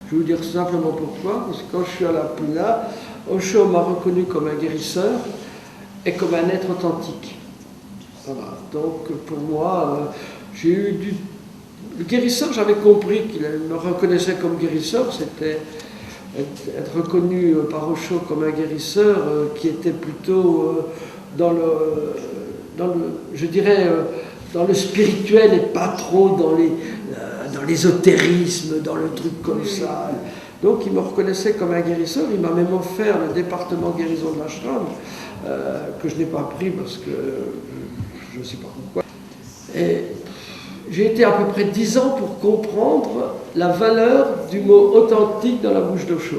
Je vais vous dire simplement pourquoi, parce que quand je suis à la Puna, Osho m'a reconnu comme un guérisseur et comme un être authentique. Voilà. Donc pour moi, j'ai eu du... Le guérisseur, j'avais compris qu'il me reconnaissait comme guérisseur, c'était être reconnu par Osho comme un guérisseur qui était plutôt je dirais, dans le spirituel et pas trop dans l'ésotérisme, dans le truc comme ça. Donc il me reconnaissait comme un guérisseur, il m'a même offert le département guérison de l'ashram, que je n'ai pas pris parce que je ne sais pas pourquoi. Et j'ai été à peu près 10 ans pour comprendre la valeur du mot authentique dans la bouche d'Osho.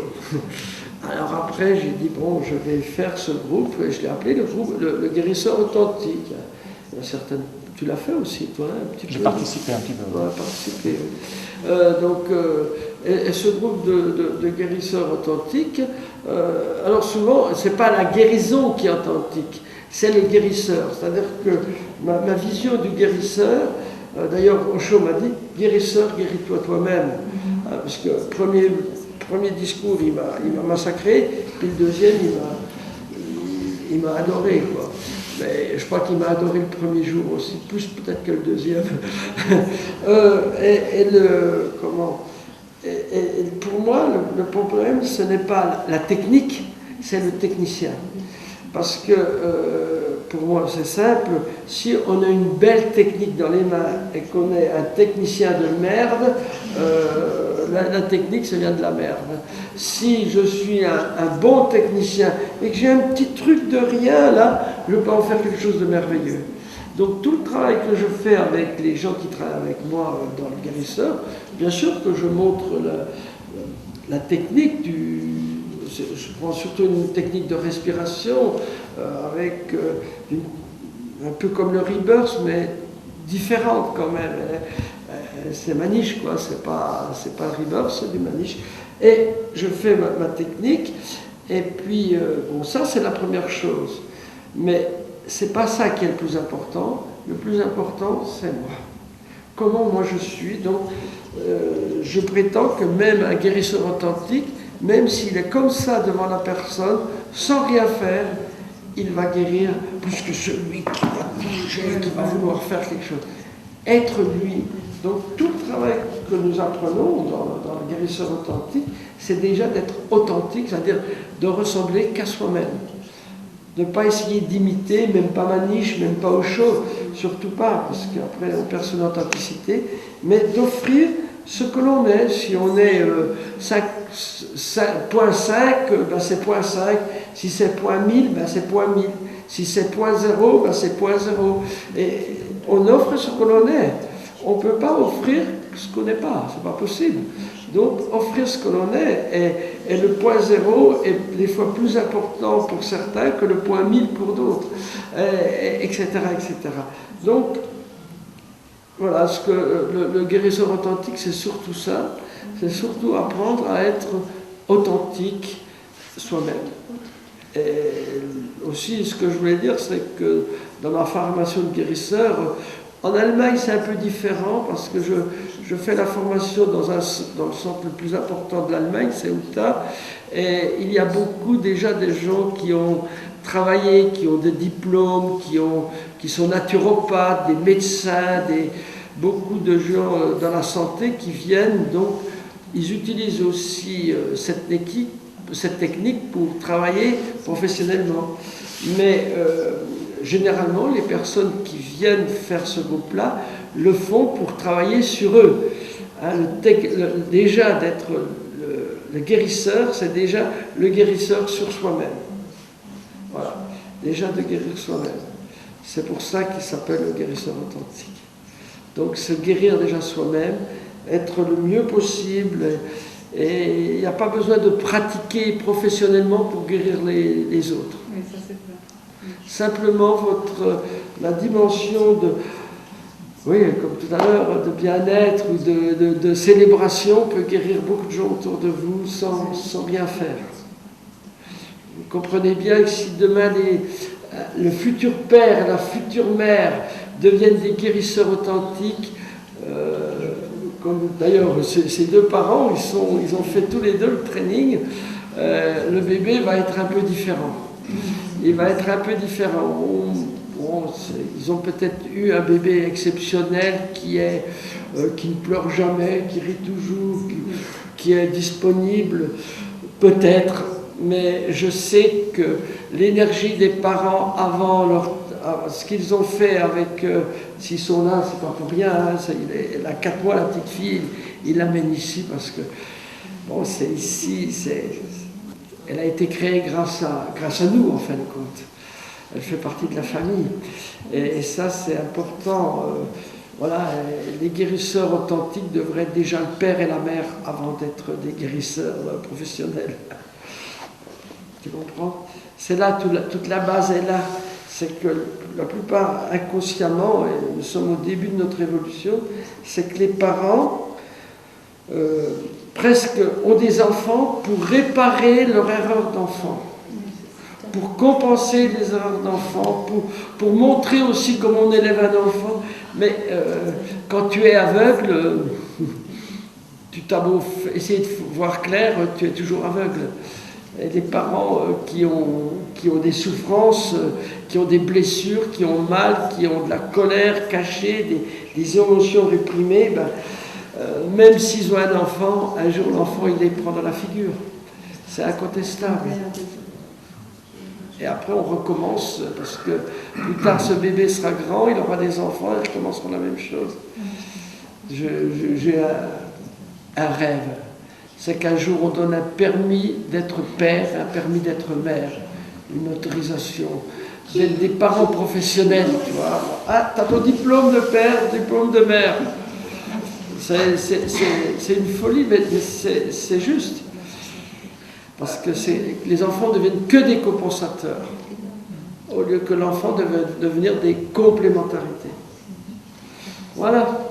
Alors après, j'ai dit, bon, je vais faire ce groupe, et je l'ai appelé le groupe, le guérisseur authentique. Il y a certaines... Tu l'as fait aussi, toi, un petit peu? J'ai participé un petit peu. Ouais, participé. Et ce groupe de guérisseurs authentiques, alors souvent, c'est pas la guérison qui est authentique, c'est le guérisseur. C'est-à-dire que ma vision du guérisseur, d'ailleurs, Osho m'a dit, guérisseur, guéris-toi toi-même. Parce que premier discours, il m'a massacré, puis le deuxième, il m'a adoré, quoi. Mais je crois qu'il m'a adoré le premier jour aussi, plus peut-être que le deuxième. Pour moi, le problème, ce n'est pas la technique, c'est le technicien. Parce que, pour moi, c'est simple, si on a une belle technique dans les mains et qu'on est un technicien de merde, la technique, ça vient de la merde. Si je suis un bon technicien et que j'ai un petit truc de rien, là, je peux en faire quelque chose de merveilleux. Donc tout le travail que je fais avec les gens qui travaillent avec moi dans le guérisseur, bien sûr que je montre la technique je prends surtout une technique de respiration avec un peu comme le rebirth, mais différente quand même. C'est maniche, quoi. C'est pas le rebirth, c'est du maniche. Et je fais ma technique, et puis bon, ça c'est la première chose. Mais c'est pas ça qui est le plus important. Le plus important, c'est moi. Comment moi je suis. Donc, je prétends que même un guérisseur authentique, même s'il est comme ça devant la personne, sans rien faire, il va guérir plus que celui qui va bouger, qui va vouloir faire quelque chose. Être lui. Donc tout le travail que nous apprenons dans le guérisseur authentique, c'est déjà d'être authentique, c'est-à-dire de ressembler qu'à soi-même. De ne pas essayer d'imiter, même pas Manish, même pas Osho, surtout pas, parce qu'après on perd son authenticité, mais d'offrir ce que l'on est. Si on est 0.5, ben c'est 0.5. Si c'est 0.1000, ben c'est 0.1000. Si c'est 0.0, ben c'est 0.0. Et on offre ce que l'on est. On ne peut pas offrir ce qu'on n'est pas, c'est pas possible. Donc offrir ce que l'on est, et le 0.0 est des fois plus important pour certains que le 0.1000 pour d'autres, etc., etc. Donc, voilà, ce que le guérisseur authentique, c'est surtout ça, c'est surtout apprendre à être authentique soi-même. Et aussi, ce que je voulais dire, c'est que dans ma formation de guérisseur, en Allemagne, c'est un peu différent parce que je fais la formation dans le centre le plus important de l'Allemagne, c'est Uta, et il y a beaucoup déjà des gens qui ont travaillé, qui ont des diplômes, qui sont naturopathes, des médecins, beaucoup de gens dans la santé qui viennent, donc ils utilisent aussi cette technique pour travailler professionnellement. Mais généralement, les personnes qui viennent faire ce groupe-là le font pour travailler sur eux. Hein, déjà d'être le guérisseur, c'est déjà le guérisseur sur soi-même. Voilà, déjà de guérir soi-même. C'est pour ça qu'il s'appelle le guérisseur authentique. Donc se guérir déjà soi-même, être le mieux possible, et il n'y a pas besoin de pratiquer professionnellement pour guérir les autres. Oui, ça c'est vrai. Simplement la dimension de, oui, comme tout à l'heure, de bien-être ou de célébration peut guérir beaucoup de gens autour de vous sans rien faire. Vous comprenez bien que si demain le futur père et la future mère deviennent des guérisseurs authentiques, comme d'ailleurs ces deux parents, ils ont fait tous les deux le training, le bébé va être un peu différent. Il va être un peu différent. Ils ont peut-être eu un bébé exceptionnel qui ne pleure jamais, qui rit toujours, qui est disponible, peut-être, mais je sais que l'énergie des parents avant ce qu'ils ont fait avec, s'ils sont là, c'est pas pour rien, hein, elle a 4 mois, la petite fille, il l'amène ici parce que, bon, c'est ici, elle a été créée grâce à nous, en fin de compte. Elle fait partie de la famille. Et ça, c'est important. Voilà, les guérisseurs authentiques devraient être déjà le père et la mère avant d'être des guérisseurs professionnels. Tu comprends? C'est là, toute la base est là. C'est que la plupart, inconsciemment, et nous sommes au début de notre évolution, c'est que les parents presque ont des enfants pour réparer leur erreur d'enfant, pour compenser les erreurs d'enfant, pour montrer aussi comment on élève un enfant. Mais quand tu es aveugle, tu t'as beau essayer de voir clair, tu es toujours aveugle. Et des parents qui ont des souffrances, qui ont des blessures, qui ont mal, qui ont de la colère cachée, des émotions réprimées, même s'ils ont un enfant, un jour l'enfant il les prend dans la figure. C'est incontestable. Et après on recommence, parce que plus tard ce bébé sera grand, il aura des enfants, et recommenceront la même chose. J'ai un rêve. C'est qu'un jour on donne un permis d'être père, un permis d'être mère, une autorisation, d'être des parents professionnels, tu vois. Ah, t'as ton diplôme de père, diplôme de mère. C'est une folie, mais c'est juste. Parce que les enfants ne deviennent que des compensateurs, au lieu que l'enfant devienne devenir des complémentarités. Voilà.